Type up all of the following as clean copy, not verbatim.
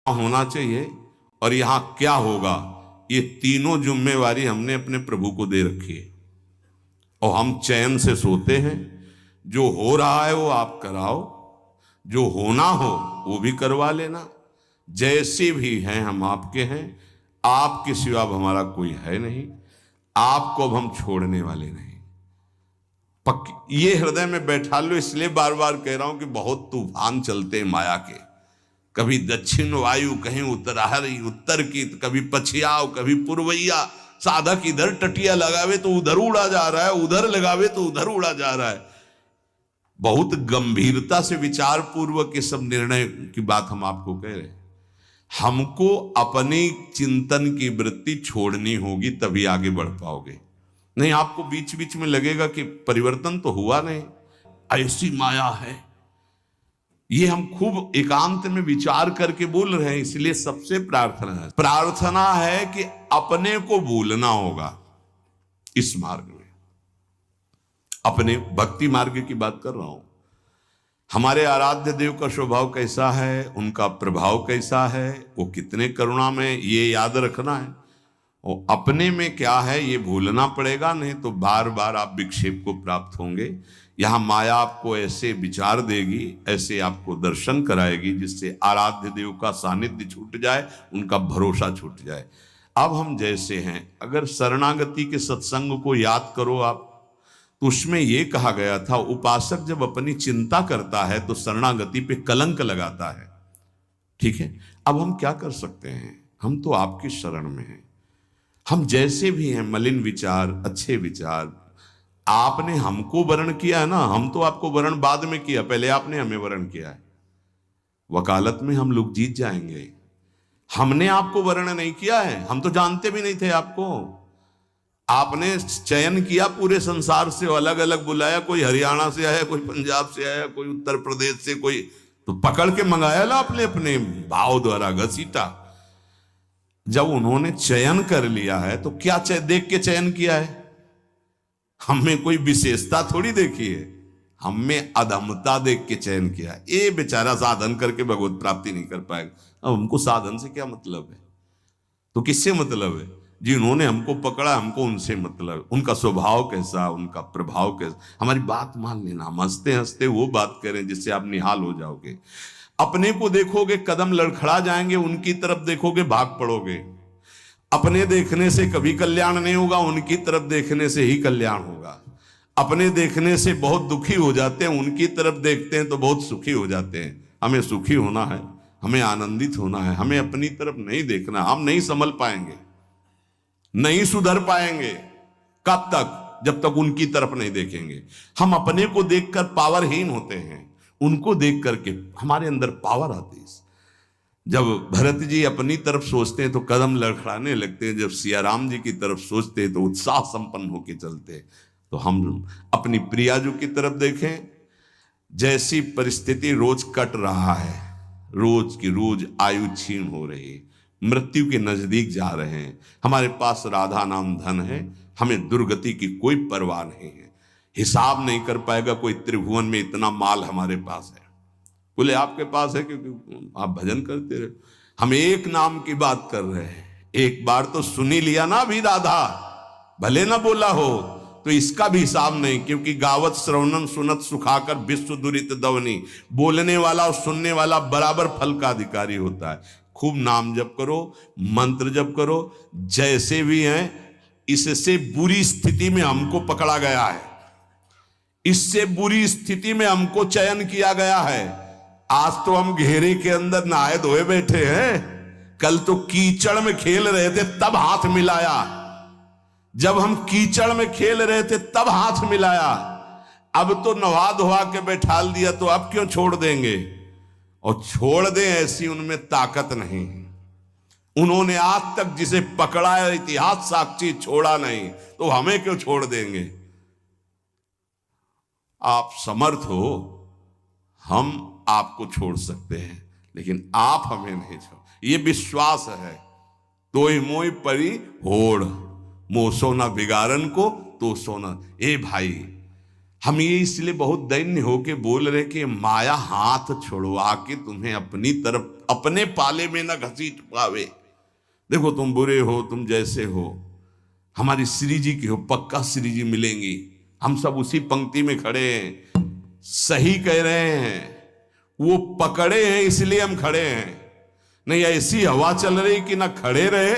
होना चाहिए और यहां क्या होगा, ये तीनों जिम्मेवारी हमने अपने प्रभु को दे रखी है। और हम चैन से सोते हैं। जो हो रहा है वो आप कराओ, जो होना हो वो भी करवा लेना। जैसे भी हैं हम आपके हैं, आपके सिवा अब हमारा कोई है नहीं, आपको अब हम छोड़ने वाले नहीं। ये हृदय में बैठा लो। इसलिए बार बार कह रहा हूं कि बहुत तूफान चलते हैं माया के। कभी दक्षिण वायु, कहीं उत्तराहरी उत्तर की, कभी पछियाव, कभी पूर्वैया। साधक इधर टटिया लगावे तो उधर उड़ा जा रहा है, उधर लगावे तो उधर उड़ा जा रहा है। बहुत गंभीरता से विचार पूर्वक ये सब निर्णय की बात हम आपको कह रहे हैं। हमको अपनी चिंतन की वृत्ति छोड़नी होगी, तभी आगे बढ़ पाओगे। नहीं, आपको बीच बीच में लगेगा कि परिवर्तन तो हुआ नहीं, ऐसी माया है। ये हम खूब एकांत में विचार करके बोल रहे हैं। इसलिए सबसे प्रार्थना है कि अपने को भूलना होगा इस मार्ग में। अपने भक्ति मार्ग की बात कर रहा हूं। हमारे आराध्य देव का स्वभाव कैसा है, उनका प्रभाव कैसा है, वो कितने करुणा में, ये याद रखना है। और अपने में क्या है ये भूलना पड़ेगा, नहीं तो बार बार आप विक्षेप को प्राप्त होंगे। यहां माया आपको ऐसे विचार देगी, ऐसे आपको दर्शन कराएगी, जिससे आराध्य देव का सानिध्य छूट जाए, उनका भरोसा छूट जाए। अब हम जैसे हैं, अगर शरणागति के सत्संग को याद करो आप, तो उसमें यह कहा गया था, उपासक जब अपनी चिंता करता है तो शरणागति पे कलंक लगाता है। ठीक है, अब हम क्या कर सकते हैं? हम तो आपकी शरण में हैं। हम जैसे भी हैं, मलिन विचार, अच्छे विचार, आपने हमको वर्ण किया है ना, हम तो आपको वर्ण बाद में किया, पहले आपने हमें वर्ण किया है। वकालत में हम लोग जीत जाएंगे। हमने आपको वर्ण नहीं किया है, हम तो जानते भी नहीं थे आपको। आपने चयन किया पूरे संसार से, अलग अलग बुलाया, कोई हरियाणा से आया, कोई पंजाब से आया, कोई उत्तर प्रदेश से, कोई तो पकड़ के मंगाया ला आपने अपने भाव द्वारा घसीटा। जब उन्होंने चयन कर लिया है तो क्या देख के चयन किया है? हमें कोई विशेषता थोड़ी देखी है, हमें अधमता देख के चयन किया है। ये बेचारा साधन करके भगवत प्राप्ति नहीं कर पाएगा। अब हमको साधन से क्या मतलब है? तो किससे मतलब है? जिन्होंने हमको पकड़ा, हमको उनसे मतलब। उनका स्वभाव कैसा, उनका प्रभाव कैसा, हमारी बात मान लेना। हम हंसते हंसते वो बात करें जिससे आप निहाल हो जाओगे। अपने को देखोगे कदम लड़खड़ा जाएंगे, उनकी तरफ देखोगे भाग पड़ोगे। अपने देखने से कभी कल्याण नहीं होगा, उनकी तरफ देखने से ही कल्याण होगा। अपने देखने से बहुत दुखी हो जाते हैं, उनकी तरफ देखते हैं तो बहुत सुखी हो जाते हैं। हमें सुखी होना है, हमें आनंदित होना है, हमें अपनी तरफ नहीं देखना। हम नहीं संभल पाएंगे, नहीं सुधर पाएंगे। कब तक? जब तक उनकी तरफ नहीं देखेंगे। हम अपने को देखकर पावरहीन होते हैं, उनको देख करके हमारे अंदर पावर आती है। जब भरत जी अपनी तरफ सोचते हैं तो कदम लड़खड़ाने लगते हैं, जब सिया राम जी की तरफ सोचते हैं तो उत्साह संपन्न होकर चलते हैं। तो हम अपनी प्रियाजू की तरफ देखें। जैसी परिस्थिति रोज कट रहा है, रोज की रोज आयु क्षीण हो रही है, मृत्यु के नजदीक जा रहे हैं। हमारे पास राधा नाम धन है, हमें दुर्गति की कोई परवाह नहीं है। हिसाब नहीं कर पाएगा कोई त्रिभुवन में इतना माल हमारे पास है। बोले आपके पास है क्योंकि आप भजन करते रहे। हम एक नाम की बात कर रहे हैं, एक बार तो सुनी लिया ना भी राधा, भले ना बोला हो तो इसका भी हिसाब नहीं। क्योंकि गावत श्रवणन सुनत सुखाकर विश्व दुरित दवनी, बोलने वाला और सुनने वाला बराबर फल का अधिकारी होता है। खूब नाम जप करो, मंत्र जप करो। जैसे भी हैं, इससे बुरी स्थिति में हमको पकड़ा गया है, इससे बुरी स्थिति में हमको चयन किया गया है। आज तो हम घेरे के अंदर नहाए धोए बैठे हैं, कल तो कीचड़ में खेल रहे थे तब हाथ मिलाया। जब हम कीचड़ में खेल रहे थे तब हाथ मिलाया, अब तो नहा धोआ के बैठाल दिया, तो अब क्यों छोड़ देंगे? और छोड़ दें ऐसी उनमें ताकत नहीं। उन्होंने आज तक जिसे पकड़ा है, इतिहास साक्षी, छोड़ा नहीं, तो हमें क्यों छोड़ देंगे? आप समर्थ हो, हम आपको छोड़ सकते हैं, लेकिन आप हमें नहीं छोड़। ये विश्वास है। तोय मोय परी होड़, मोह सोना बिगाड़न को तो सोना। ए भाई, हम ये इसलिए बहुत दैन्य होके बोल रहे कि माया हाथ छुड़वा के तुम्हें अपनी तरफ अपने पाले में न घसीट पावे। देखो तुम बुरे हो, तुम जैसे हो, हमारी श्री जी की हो, पक्का श्री जी मिलेंगी। हम सब उसी पंक्ति में खड़े हैं। सही कह रहे हैं, वो पकड़े हैं इसलिए हम खड़े हैं। नहीं ऐसी हवा चल रही कि ना खड़े रहे,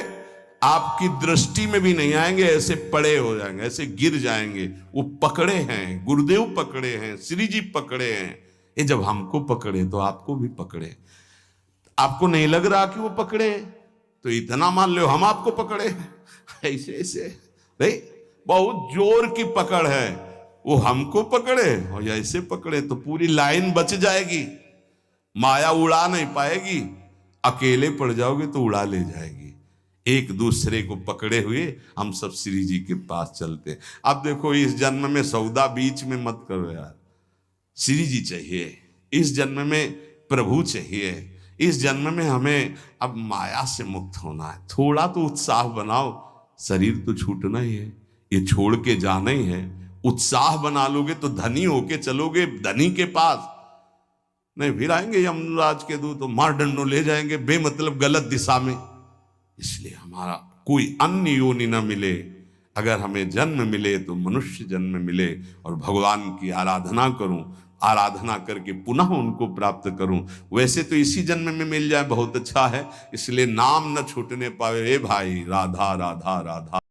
आपकी दृष्टि में भी नहीं आएंगे, ऐसे पड़े हो जाएंगे, ऐसे गिर जाएंगे। वो पकड़े हैं, गुरुदेव पकड़े हैं, श्री जी पकड़े हैं। ये जब हमको पकड़े तो आपको भी पकड़े। आपको नहीं लग रहा कि वो पकड़े, तो इतना मान लो हम आपको पकड़े। ऐसे ऐसे नहीं, बहुत जोर की पकड़ है। वो हमको पकड़े और ऐसे पकड़े तो पूरी लाइन बच जाएगी, माया उड़ा नहीं पाएगी। अकेले पड़ जाओगे तो उड़ा ले जाएगी। एक दूसरे को पकड़े हुए हम सब श्री जी के पास चलते। अब देखो इस जन्म में सौदा बीच में मत करो यार। श्री जी चाहिए, इस जन्म में प्रभु चाहिए, इस जन्म में हमें अब माया से मुक्त होना है। थोड़ा तो उत्साह बनाओ, शरीर तो छूटना ही है, ये छोड़ के जाना ही है। उत्साह बना लोगे तो धनी होके चलोगे धनी के पास, नहीं फिर आएंगे यमराज के दूत तो मार डंडो ले जाएंगे बेमतलब गलत दिशा में। इसलिए हमारा कोई अन्य योनि न मिले, अगर हमें जन्म मिले तो मनुष्य जन्म मिले और भगवान की आराधना करूं, आराधना करके पुनः उनको प्राप्त करूं। वैसे तो इसी जन्म में मिल जाए बहुत अच्छा है, इसलिए नाम न छूटने पावे। ए भाई राधा राधा राधा।